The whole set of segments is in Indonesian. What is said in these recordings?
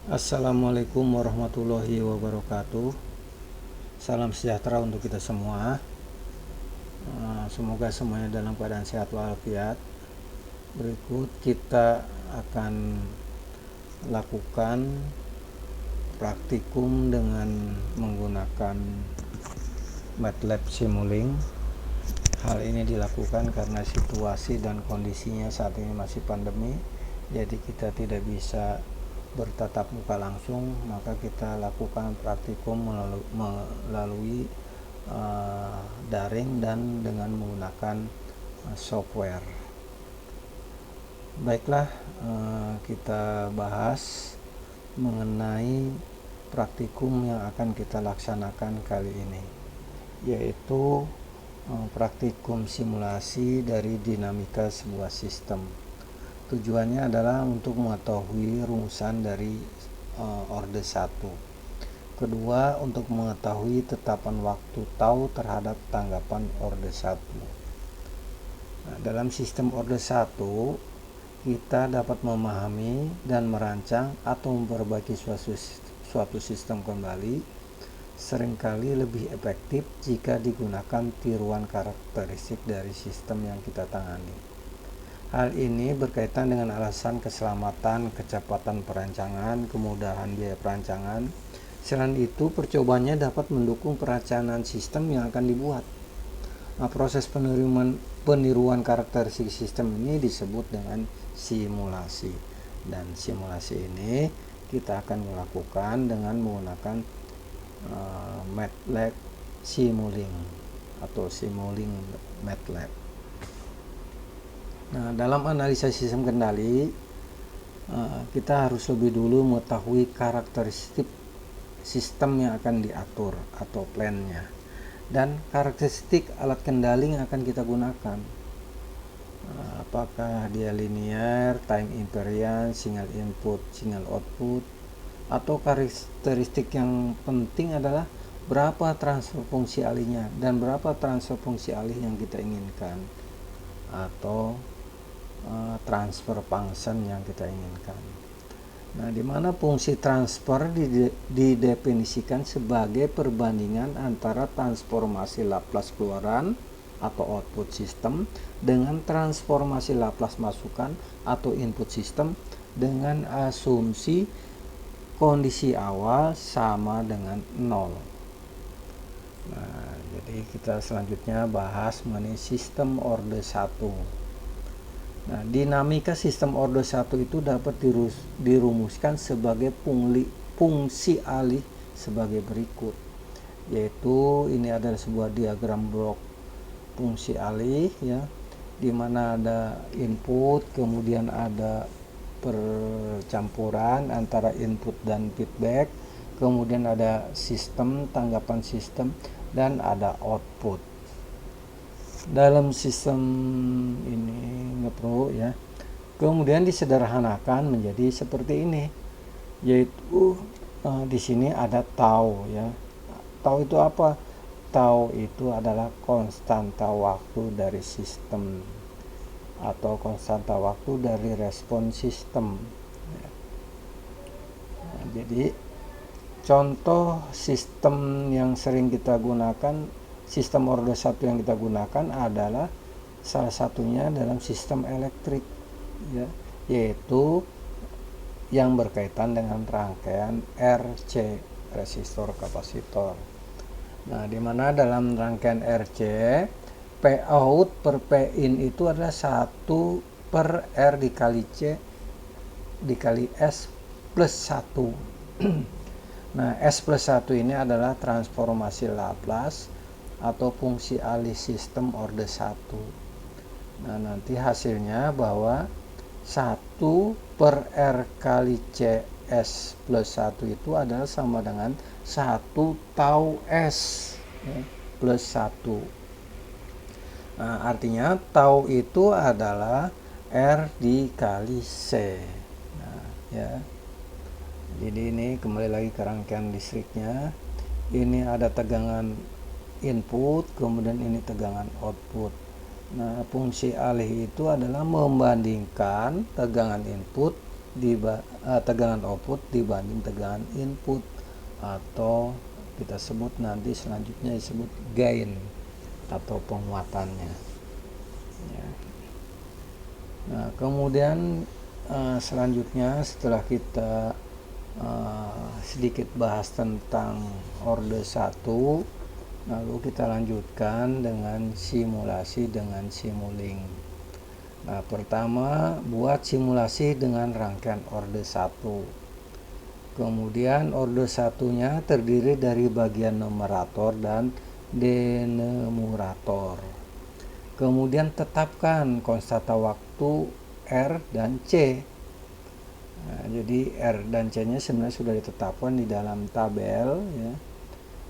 Assalamualaikum warahmatullahi wabarakatuh. Salam sejahtera untuk kita semua. Semoga semuanya dalam keadaan sehat walafiat. Berikut kita akan lakukan praktikum dengan menggunakan MATLAB Simulink. Hal ini dilakukan karena situasi dan kondisinya saat ini masih pandemi, jadi kita tidak bisa bertatap muka langsung, maka kita lakukan praktikum melalui daring dan dengan menggunakan software. Baiklah, kita bahas mengenai praktikum yang akan kita laksanakan kali ini, yaitu praktikum simulasi dari dinamika sebuah sistem. Tujuannya adalah untuk mengetahui rumusan dari orde 1. Kedua, untuk mengetahui tetapan waktu tau terhadap tanggapan orde 1. Nah, dalam sistem orde 1, kita dapat memahami dan merancang atau memperbaiki suatu sistem kembali seringkali lebih efektif jika digunakan tiruan karakteristik dari sistem yang kita tangani. Hal ini berkaitan dengan alasan keselamatan, kecepatan perancangan, kemudahan biaya perancangan. Selain itu, percobaannya dapat mendukung perencanaan sistem yang akan dibuat. Nah, proses peniruan karakteristik sistem ini disebut dengan simulasi. Dan simulasi ini kita akan melakukan dengan menggunakan MATLAB Simulink atau Simulink MATLAB. Nah, dalam analisa sistem kendali, kita harus lebih dulu mengetahui karakteristik sistem yang akan diatur atau plan-nya dan karakteristik alat kendali yang akan kita gunakan. Apakah dia linear, time invariant, single input, single output, atau karakteristik yang penting adalah berapa transfer fungsi alihnya dan berapa transfer fungsi alih yang kita inginkan, atau transfer function yang kita inginkan. Nah, di mana fungsi transfer didefinisikan sebagai perbandingan antara transformasi Laplace keluaran atau output sistem dengan transformasi Laplace masukan atau input sistem dengan asumsi kondisi awal sama dengan 0. Nah, jadi kita selanjutnya bahas mengenai sistem orde 1. Nah, dinamika sistem orde 1 itu dapat dirumuskan sebagai fungsi alih sebagai berikut, yaitu ini adalah sebuah diagram blok fungsi alih ya, di mana ada input, kemudian ada percampuran antara input dan feedback, kemudian ada sistem, tanggapan sistem, dan ada output. Dalam sistem ini nggak perlu ya, kemudian disederhanakan menjadi seperti ini, yaitu di sini ada tau ya. Tau itu apa? Tau itu adalah konstanta waktu dari sistem atau konstanta waktu dari respon sistem. Nah, jadi contoh sistem yang sering kita gunakan, sistem orde 1 yang kita gunakan adalah salah satunya dalam sistem elektrik ya, yaitu yang berkaitan dengan rangkaian RC, resistor kapasitor. Nah, di mana dalam rangkaian RC P out per P in itu adalah 1 per R dikali C dikali S plus 1. Nah, S plus 1 ini adalah transformasi Laplace atau fungsi alih sistem orde 1. Nah, nanti hasilnya bahwa 1 per R kali C S plus 1 itu adalah sama dengan 1 tau S ya, plus 1. Nah, artinya tau itu adalah R dikali C. Nah, ya. Jadi ini kembali lagi ke rangkaian listriknya. Ini ada tegangan input, kemudian ini tegangan output. Nah, fungsi alih itu adalah membandingkan tegangan input tegangan output dibanding tegangan input, atau kita sebut nanti selanjutnya disebut gain atau penguatannya ya. Nah, kemudian selanjutnya setelah kita sedikit bahas tentang orde 1, lalu kita lanjutkan dengan simulasi dengan Simulink. Nah, pertama buat simulasi dengan rangkaian orde 1. Kemudian orde 1-nya terdiri dari bagian numerator dan denumerator. Kemudian tetapkan konstanta waktu R dan C. Nah, jadi R dan C-nya sebenarnya sudah ditetapkan di dalam tabel ya.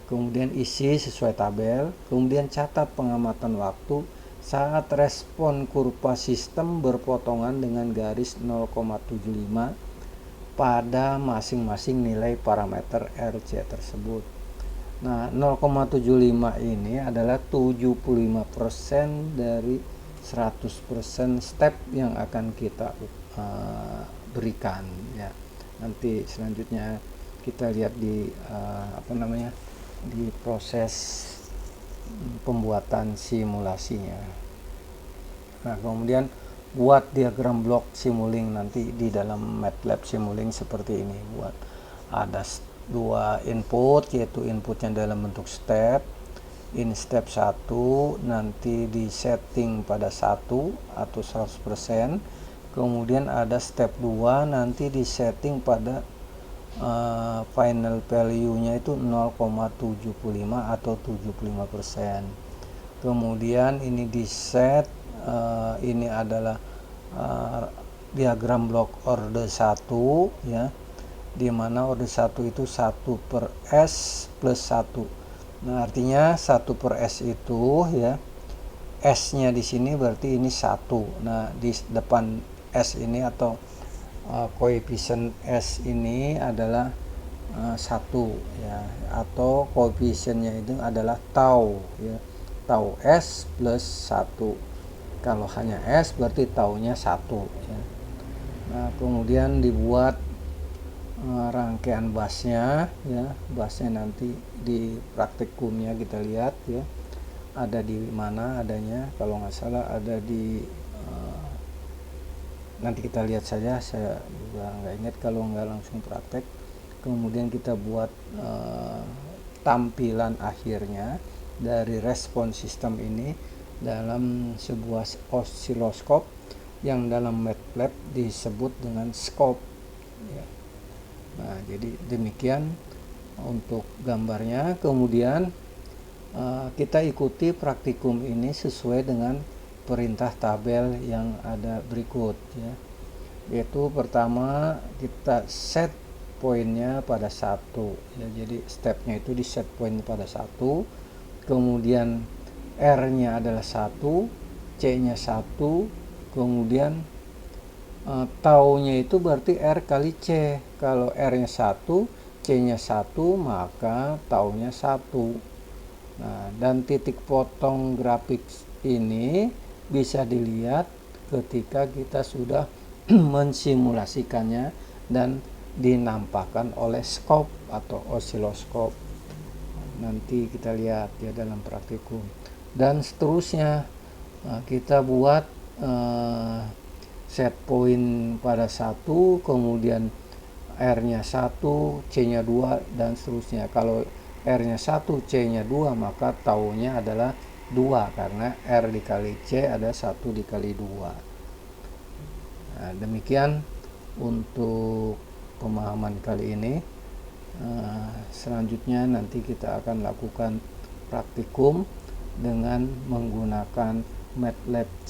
Kemudian isi sesuai tabel, kemudian catat pengamatan waktu saat respon kurva sistem berpotongan dengan garis 0,75 pada masing-masing nilai parameter RC tersebut. Nah, 0,75 ini adalah 75% dari 100% step yang akan kita berikan ya. Nanti selanjutnya kita lihat di di proses pembuatan simulasinya. Nah, kemudian buat diagram blok Simulink nanti di dalam MATLAB Simulink seperti ini. Buat ada dua input, yaitu inputnya dalam bentuk step. In step 1 nanti di setting pada 1 atau 100%. Kemudian ada step 2 nanti di setting pada final value-nya itu 0,75 atau 75%. Kemudian ini di set, ini adalah diagram blok orde 1 ya, di mana orde 1 itu 1/S plus 1. Nah, artinya 1/S itu ya, S-nya di sini berarti ini 1. Nah, di depan S ini atau koefisien S ini adalah 1 ya, atau koefisiennya itu adalah tau ya, tau S plus 1. Kalau hanya S berarti taunya 1 ya. Nah, kemudian dibuat rangkaian busnya ya. Busnya nanti di praktikumnya kita lihat ya, ada di mana adanya. Kalau nggak salah ada di nanti kita lihat saja, saya juga nggak ingat kalau nggak langsung praktek. Kemudian kita buat tampilan akhirnya dari respon sistem ini dalam sebuah osiloskop yang dalam MATLAB disebut dengan scope ya. Nah, jadi demikian untuk gambarnya. Kemudian kita ikuti praktikum ini sesuai dengan perintah tabel yang ada berikut ya, yaitu pertama kita set poinnya pada 1 ya, jadi stepnya itu di set poin pada 1, kemudian R-nya adalah 1, C-nya 1, kemudian taunya itu berarti R kali C. Kalau R-nya 1, C-nya 1, maka taunya 1. Nah, dan titik potong grafik ini bisa dilihat ketika kita sudah mensimulasikannya dan dinampakkan oleh scope atau osiloskop. Nanti kita lihat ya dalam praktikum. Dan seterusnya kita buat set point pada 1, kemudian R-nya 1, C-nya 2, dan seterusnya. Kalau R-nya 1, C-nya 2, maka taunya adalah 2, karena R dikali C ada 1 dikali 2. Nah, demikian untuk pemahaman kali ini. Selanjutnya nanti kita akan lakukan praktikum dengan menggunakan MATLAB